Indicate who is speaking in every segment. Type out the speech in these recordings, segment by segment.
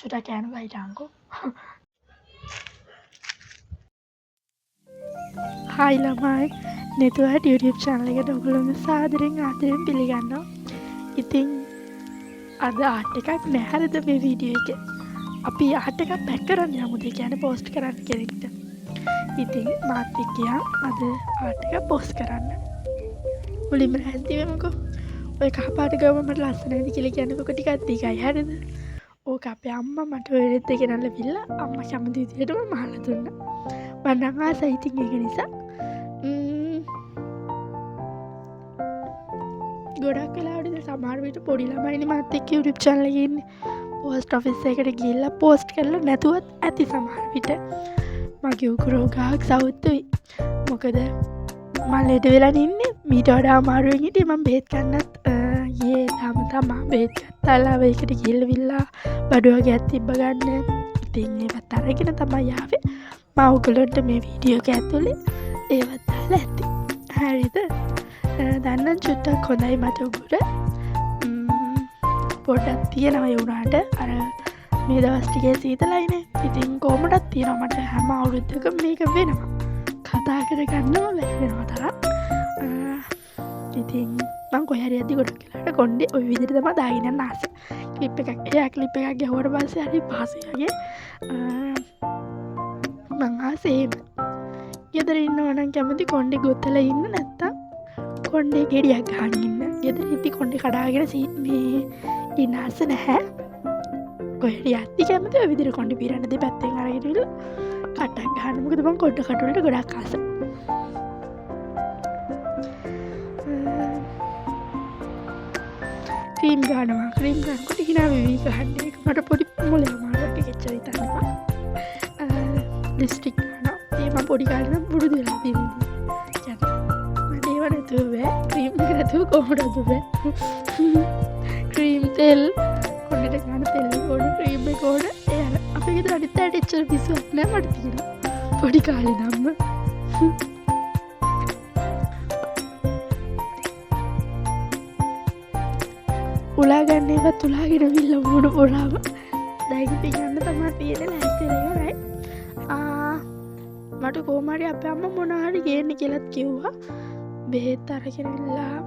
Speaker 1: චුට්ටක් කෑම ගහිටන්කෝ. හායි ළමයි, නෙතුවට YouTube channel එකට ඔයගොල්ලෝම සාදරයෙන් ආදරයෙන් පිළිගන්නවා. ඉතින් අද ආර්ට් එකක් නැහැරද මේ වීඩියෝ එකේ. අපි ආර්ට් එකක් පැක් කරන්න යමුද කියන්නේ පෝස්ට් කරන්න කෙනෙක්ට. ඉතින් මාත් එක්ක අද ආර්ට් එක පෝස්ට් කරන්න. මුලින්ම හැන්ති වෙමුකෝ. ඔය කහපාට ගම මට ලස්සනයිද කියලා කියනකොට ටිකක් දිගයි හරිද? ඕක අපේ අම්මා මට ඔය රෙද්ද ගෙනල්ලා බිල්ලා අම්මා කැමති විදිහටම මහලා දුන්නා. මම නම් ආසයි ඉතින් ඒක නිසා ගොඩක් වෙලාවට සමහර විට පොඩි ළමයිනේ මාත් එක්ක YouTube channel එකේ ඉන්නේ. පෝස්ට් ඔෆිස් එකට ගිහිල්ලා පෝස්ට් කරලා නැතුවත් ඇති සමහර විට. මගේ උකුරෝ ගහක් සවුත්තුයි. මොකද මම ලෙඩ වෙලා ඉන්නේ. මීට වඩා අමාරුවෙන් හිටියේ මම බෙහෙත් ගන්නත් ඊයේ තමා බෙහෙත් ගත්තාලා ඒකට ගිහිල්ලා බඩ වගේක් තිබ්බ ගන්න. ඉතින් ඒවත් අරගෙන තමයි ආවේ. මම ඔයගලන්ට මේ වීඩියෝ එක ඇතුලේ ඒවත් දාලා ඇති. හරිද? දැන් චුට්ටක් හොඳයි මට උගුර. පොඩ්ඩක් තියෙනවා ඒ වුණාට අර මේ දවස් ටිකේ සීතලයිනේ. ඉතින් කොහොමදත් තියෙනවා මට හැම අවුරුද්දකම මේක වෙනවා. කතා කරගන්නම බැරි වෙනවා තරම්. ඉතින් මං කොහේ හරි යද්දි ගොඩක් වෙලාවට කොණ්ඩේ ওই විදිහට තමයි දාගෙන යන්න ආස. ක්ලිප් එකක් ගැහුවට පස්සේ හරි පහසුයි වගේ. මං ආසේ ගෙදර ඉන්නවා නම් කැමති කොණ්ඩේ ගොතලා ඉන්න නැත්තම් කොණ්ඩේ ගෙඩියක් ගහගෙන ඉන්න. ගෙදර ඉති කොණ්ඩේ කඩාගෙන මේ ඉන්න ආස නැහැ. කොහේ යද්දි කැමති ඔය විදිහට කොණ්ඩේ පීරන්න දෙපැත්තෙන් අරගෙන ඉන්න කටක් ගහන්න. මොකද මං කොණ්ඩ කට වලට ගොඩක් ආසයි. ක්‍රීම් ගන්නකොට හිනා වෙවි ගහන්න. ඒක මට පොඩි මොලේ අමාරුවක් එච්චර හිතන්නවා. ලිප්ස්ටික් ගන්නවා. ඒ මම පොඩි කාලේ නම් පුරුදු වෙලා තියෙනවා. මට ඒව නැතුව බෑ. ක්‍රීම් එක නැතුව කොහොමද බෑ. ක්‍රීම් තෙල් කොණ්ඩේට ගන්න තෙල් ඕන ක්‍රීම් එක ඕන. ඒ අර අපේ ගෙදර අනිත් අයට එච්චර පිස්සුවක් නෑ මට තියෙනවා. පොඩි කාලේ නම් උලා ගන්න ඒවත් උලාගෙන විල්ල මූණ පොරාම දැන් ඉතින් යන්න තමයි තියෙන්නේ ලෑස්ති වෙලා ඉවරයි. මට කොහොම හරි අපේ අම්මා මොන හරි ගේන්න කියලාත් කිව්වා. බෙහෙත් අරගෙන ඉල්ලා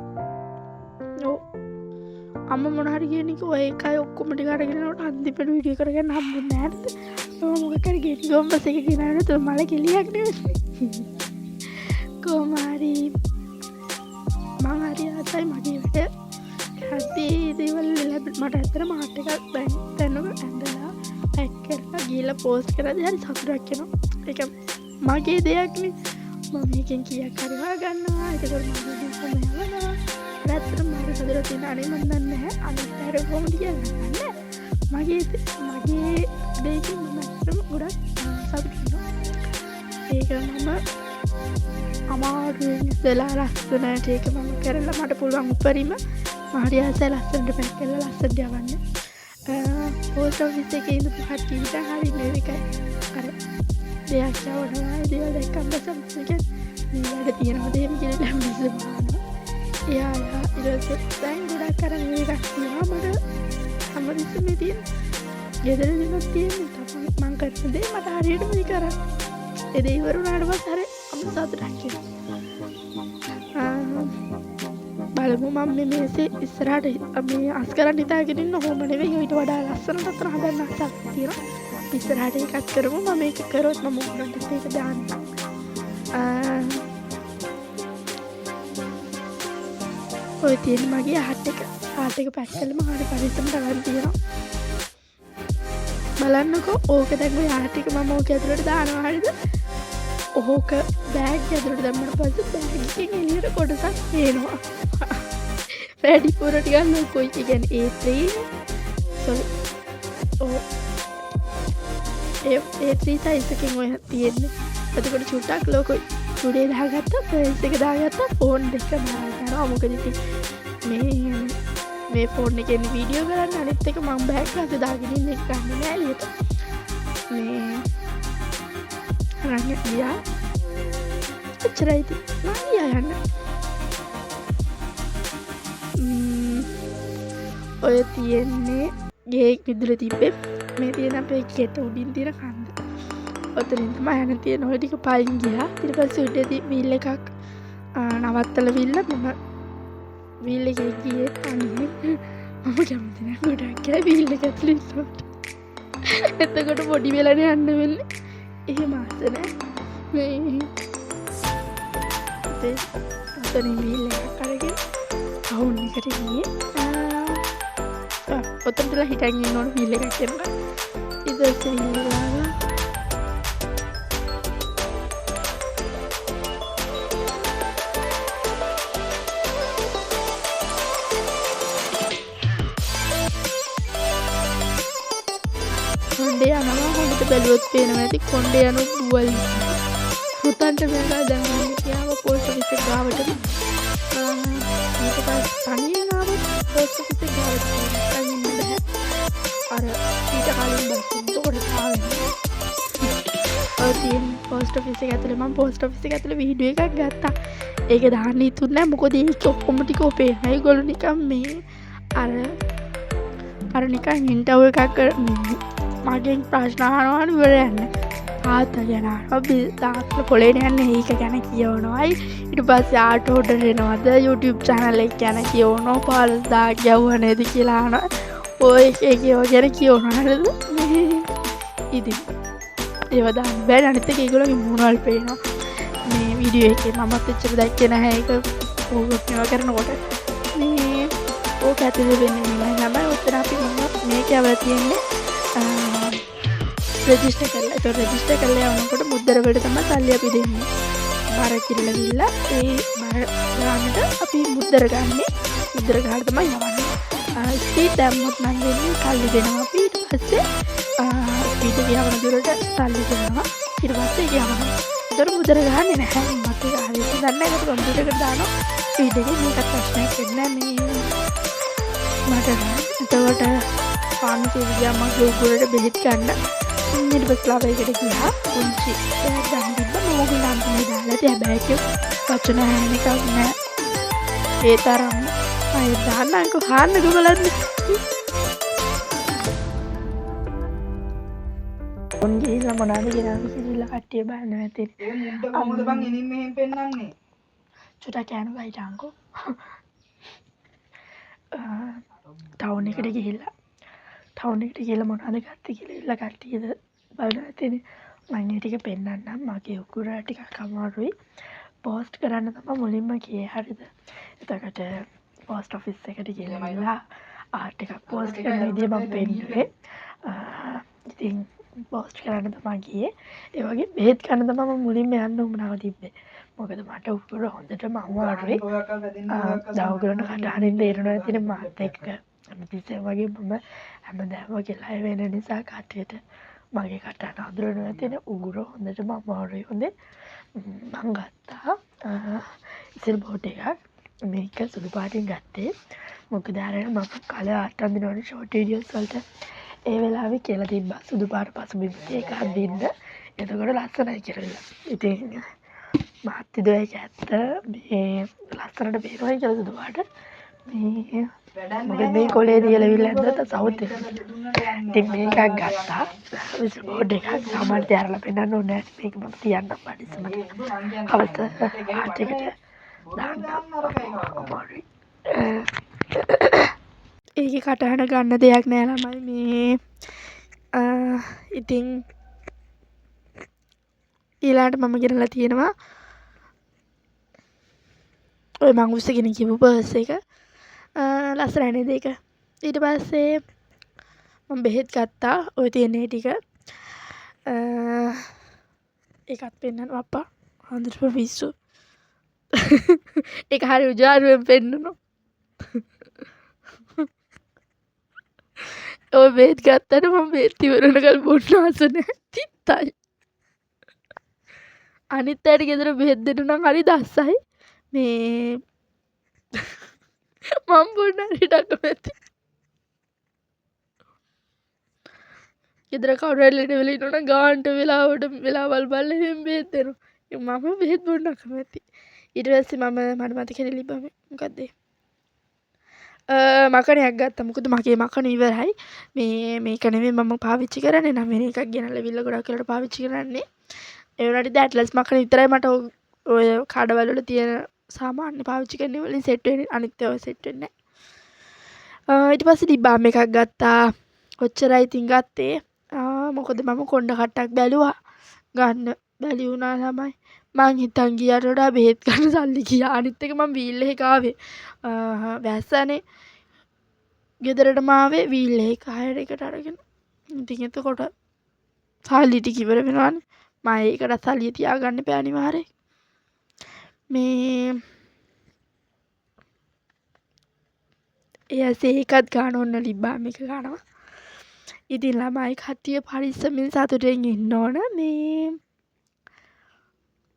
Speaker 1: අම්මා මොන හරි ගේන්න කිව්වා. ඒකයි ඔක්කොම ටික අරගෙන යනකොට අන්තිමට වීඩියෝ කරගන්න හම්බුනේ නැහැ. මම මොකක් හරි ගේන්න ගොම්බස් එක ගෙනාගෙන තෝ මල කෙලියක් නෙවෙයි. කොහොම හරි මම හරි ආසයි මගේ වැඩ හදි දේවල් මට ඇත්තටම ආර්ට් එකක් දැන්නම ඇඳලා පැක් කරලා ගිහලා පෝස්ට් කරද්දී හරි සතුටක් එනවා. ඒක මගේ දෙයක්නේ. මම මේකෙන් කීයක් හරි හොයාගන්නවා. ඒකවල මම කොහොම යවනවා. ඇත්තටම මට සතුටක් තියෙන අනේ මන් දන්නේ නැහැ. අනිත් අය කොහොමද කියන්නේ. මගේ දෙයකින් මම ඇත්තටම ගොඩක් සතුටු වෙනවා. ඒක මම අමාරුවෙන් ඉස්සලා ලස්සනට ඒක මම කරලා මට පුළුවන් උපරිම මාරි ආසයි ලස්සනට පැක් කරලා ලස්සනට යවන්න. පෝස්ට් ඔෆිස් එකේ ඉඳපු කට්ටියට හරි මේකයි. අර දෙයක් යවනවා ඒ දේවල් දැක්කම තමයි මේ වැඩ තියෙනවද එහෙම කියලා ලැම්බිස් බලනවා. එයා ඊට දැන් ගොඩක් අර මේකක් තියෙනවා මට හැමතිස්සෙම තියෙන. ගෙදර දිනක් තියෙන්නේ තමයි මං කරන දේ මට හරියටම මේ කරා. ඒ දේ ඉවර වුණාට පස්සේ හරි අම්ම සතුටක් එනවා. බලමු මම මේ මේසේ ඉස්සරහට මේ අස් කරන් හිතාගෙන ඉන්න ඕම නෙවෙයි. ඊට වඩා ලස්සනට අතන හදන්න ආසක් තියෙනවා. ඉස්සරහට එකක් කරමු. මම මේක කරොත් මම උඩට ඒක දාන්න. ඔය තියෙන මගේ ආර්ට් එක පැක් කළම හරිය පරිස්සමට අරන් තියෙනවා. බලන්නකෝ ඕක දැන් ඔය ආර්ට් එක මම ඕක ඇතුලට දානවා හරියද? ඕක බෑග් ඇතුලට දැම්මම පස්සේ බෑග් එකෙන් එළියට කොටසක් එනවා. වැඩිපුර ටිකක් ලොකුයි. ඒ කියන්නේ A3 sorry A3 size එකෙන් ඔය තියෙන්නේ. එතකොට චුට්ටක් ලොකුයි. උඩේ දාගත්තා ප්‍රයිස් එක දාගත්තා ෆෝන් දෙක මාර කරනවා. මොකද ඉතින් මේ ෆෝන් එකෙන් වීඩියෝ කරන්න අනිත් එක මම බෑග් එකේ දාගෙන ඉන්න එක ගන්න නෑ එළියට. මේ රංග ගියා. එච්චරයි ඉතින් මම ගියා යන්න. ඔය තියෙන්නේ ගේ විදුල තිබ්බේ මේ තියෙන අපේ ගෙට උඩින් තියෙන කන්ද. ඔතනින් තමයි යන තියෙන ඔය ටික පයින් ගියා. ඊට පස්සේ උඩදී වීල් එකක් නවත්තලා විල්ල මම වීල් එකේ ගියේ අනේ මම කැමති නෑ ගොඩක් අය වීල් එක ඇතුලේ ඉන්නකොට. එතකොට පොඩි වෙලානේ යන්න වෙන්නේ. එහෙම ආස නෑ. මේ ඔතනින් වීල් එකක් අරගෙන අවුන් එකට ගියේ. ඔතනදලා හිටන් ඉන්න ඕන වීල් එකක් එනවා. ඊට පස්සේ වීල් එක ආවා. කොණ්ඩේ යනවා හොඳට බැලුවොත් පේනවා ඇති කොණ්ඩේ යන දුවල් පුතන්ට වෙනවා දැන් මම කියාව පෝස්ට් ඔෆිස් එක ගාවට ඊට පස්සේ තනියෙන් ආව පෝස්ට් ඔෆිස් එක ගාවට තනියෙන් බෑ අර ඊට කලින් බස් උඩට ආවේ ඔතින් පෝස්ට් ඔෆිස් එක ඇතුලේ මම පෝස්ට් ඔෆිස් එක ඇතුලේ වීඩියෝ එකක් ගත්තා ඒක දාන්න හිතුන්නේ නැහැ මොකද ඒක ඔක්කොම ටික පේනවා ඒගොල්ලෝ නිකන් මේ අර නිකන් ඉන්ටර්වයුව එකක් මගෙන් ප්‍රශ්න අහනවා ඉවරයන්න තාත්තා ගැන තාත්තා පොලේට යන්නේ ඒක ගැන කියවනවායි ඊට පස්සේ ආට් ඕඩර් එනවද YouTube channel එක ගැන කියවනවා පාරස්දා ගැව්ව නේද කියලා අහනවා ඔය එක ගැන කියවනවා නේද ඉතින් ඒව දාන්න බෑ අනිත් එක ඒගොල්ලෝගේ මූණවල පේනවා මේ වීඩියෝ එකේ මමත් එච්චර දැක්කේ නැහැ ඒක ඕක කරනකොට මේ ඕක ඇතුලේ වෙන්නේ නෑ තමයි උත්තර අපි මේක අවලා තියෙන්නේ රෙජිස්ටර් කරලා ඒක රෙජිස්ටර් කරලා යනකොට මුද්දර වලට තමයි සල්ලි අපි දෙන්නේ. බාර කිරලවිලා ඒ බාර ගන්නට අපි මුද්දර ගන්නෙ. මුද්දර ගහලා තමයි යවන්නේ. ස්පීඩ් දැම්මොත් නම් වෙන්නේ සල්ලි දෙනවා අපි ඊට පස්සේ ස්පීඩ් එක යවන දුරට සල්ලි දෙනවා. ඊට පස්සේ ඒක යවනවා. ඒතර මුද්දර ගහන්නේ නැහැ. මත් ඒක හරියට දන්නේ නැහැ. ඒක කම්පියුටර් එකට දානවා. ස්පීඩ් එකේ මේකත් ප්‍රශ්නයක් වෙන්නේ නැහැ මේ මට එතකොට ෆාමසි ගියා මගේ උගුරට බෙහෙත් ගන්න. ඊට පස්සේ ලාභයකට ගියා. පුංචි බෑග් ගන්න තිබ්බ මොකද අන්තිමේ දාලා තිය බෑග් එක වචන හැනිකක් නෑ. ඒ තරම් අය දාන්නකෝ හාන්නකෝ බලන්න. උන් ගිහලා මොනවද කියලා කිසිලා කට්ටිය බලන්න ඇති.
Speaker 2: මොකද බං ඉනින් මෙහෙම පෙන්නන්නේ?
Speaker 1: චුටා කෑන වයිටාංකෝ. ටවුන් එකට ගිහිල්ලා ටවුන් එකට ගිහලා මොනවද ගත්තේ කියලා ඉල්ල කට්ටියද බලන්න ඇතිනේ. මම ඒ ටික පෙන්නන්නම්. මගේ උකුර ටිකක් අමාරුයි. පෝස්ට් කරන්න තමයි මුලින්ම කියේ හරිද. එතකොට පෝස්ට් ඔෆිස් එකට ගිහලා ආට් එකක් පෝස්ට් කරන විදිය මම පෙන්නුවේ. ඉතින් පෝස්ට් කරන්න තමයි ගියේ. ඒ වගේ බෙහෙත් ගන්න තමයි මම මුලින්ම යන්න උමනාව තිබ්බේ. මොකද මට උකුර හොඳටම අමාරුයි. දවගලන කටහඬින් තේරෙනවා ඇතිනේ මාත් එක්ක. හැමතිස්සෙම වගේ මම හැමදාම කියලා වෙන නිසා කට්ටියට මගේ කටහඬ අඳුරනවා ඇතිනේ උගුර හොඳටම අමාරුයි. හොඳේ මම ගත්තා ඉතින් බෝට් එකක් මේක සුදු පාටින් ගත්තේ. මොකද අර මම කල ආට් අඳිනවනේ ෂෝට් වීඩියෝස් වලට ඒ වෙලාවේ කියලා තිබ්බා සුදු පාට පසුබිම් එකක් අඳින්න. එතකොට ලස්සනයි කියලා. ඉතින් මහත් දෙයක් ඇත්ත මේ ලස්සනට පේනවා කියලා සුදු පාට. මේ මොකද මේ කොලේ දියලවිල්ල ඇද්දත් සවුත් එක. ඉතින් මේකක් ගත්තා. විස් බෝඩ් එකක් සාමාන්‍යයෙන් තියරලා පෙන්නන්න ඕනේ නැහැ. මේක මම තියන්නම් පරිස්සමට. අවත ආට් එකට දාන්න අමාරුයි. ඒකේ කටහඬ ගන්න දෙයක් නෑ ළමයි මේ ඉතින් ඊළාට මම ගෙනලා තියෙනවා ඔය මං උස්සගෙන කියපු පර්ස් එක ලස්සනයි නේද ඒක. ඊට පස්සේ මම බෙහෙත් ගත්තා ඔය තියෙන ටික ඒකත් පෙන්නනවා අප්පා හොඳට පිස්සු. ඒක හරි උජාරුවෙන් පෙන්නනවා. ඔය බෙහෙත් ගත්තට මම බෙහෙත් ඉවරනකල් බොන්න ආස නැහැ. තිත්තයි. අනිත් අයට ගෙදර බෙහෙත් දෙන්න නම් හරි දස්සයි. මේ මම බොන්න හරියට අකමැති. ගෙදර කවුරු හරි ලෙඩ වෙලා ඉන්නවනම් ගාන්ට වෙලාවට වෙලාවල් බලලා එහෙම බෙහෙත් දෙනවා. මම බෙහෙත් බොන්න අකමැති. ඊට පස්සේ මට මතක හිටිලා මොකද්ද මකණයක් ගත්තා. මොකද මගේ මකණ ඉවරයි. මේක නෙමෙයි මම පාවිච්චි කරන්නේ නම් වෙන එකක් ගෙනල්ලා ගොඩක් වෙලාවට පාවිච්චි කරන්නේ. ඒ වුණාට ඉතින් ඇට්ලස් මකණ විතරයි මට ඔය කඩවල වල තියෙන සාමාන්‍ය පාවිච්චි කරන වලින් සෙට් වෙන්නේ. අනිත් ඒවා සෙට් වෙන්නේ නැහැ. ඊට පස්සේ ලිප් බාම් එකක් ගත්තා. ඔච්චරයි ඉතින් ගත්තේ. මොකද මම කොණ්ඩ කට්ටක් බැලුවා. ගන්න බැරි වුණා තමයි. මං හිතන් ගියාට වඩා බෙහෙත් ගන්න සල්ලි ගියා. අනිත් එක මම වීල් එකක ආවේ. වැස්සනේ. ගෙදරටම ආවේ වීල් එක හයර් එකට අරගෙන. ඉතින් එතකොට සල්ලි ටික ඉවර වෙනවානේ. මම ඒකට සල්ලි තියාගන්න බෑ අනිවාර්යයෙන්. මේ ඒකත් ගන්න ඕන ලිප් බාම් එක ගන්නවා. ඉතින් ළමයි කට්ටිය පරිස්සමින් සතුටෙන් ඉන්න ඕන.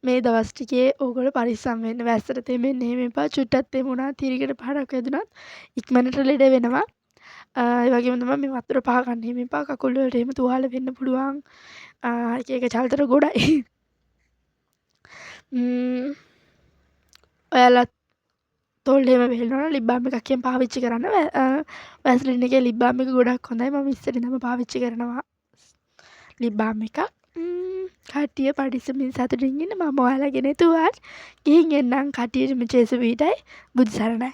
Speaker 1: මේ දවස් ටිකේ ඕගොල්ලෝ පරිස්සම් වෙන්න. වැස්සට තෙමෙන්න එහෙම එපා. චුට්ටක් තෙමුණා තිරිකට පාරක් වැදුනත් ඉක්මනට ලෙඩ වෙනවා. ඒ වගේම තමයි මේ වතුර පහ ගන්න එහෙම එපා. කකුල් වලට එහෙම තුවාල වෙන්න පුළුවන්. එක චල්තර ගොඩයි. ඔයාලත් තොල් එහෙම වෙලනවා ලිප් බාම් එකක් කියන් පාවිච්චි කරන්න. වැස්ලින් එකේ ලිප් බාම් එක ගොඩක් හොඳයි. මම ඉස්සර ඉඳන්ම පාවිච්චි කරනවා ලිප් බාම් එකක්. කට්ටිය පරිස්සමින් සතුටින් ඉන්න. මම ඔයාලා ගෙනෙතුවාත් ගිහින් එන්නම්. කට්ටියටම චේසු වීටයි බුදු සරණයි.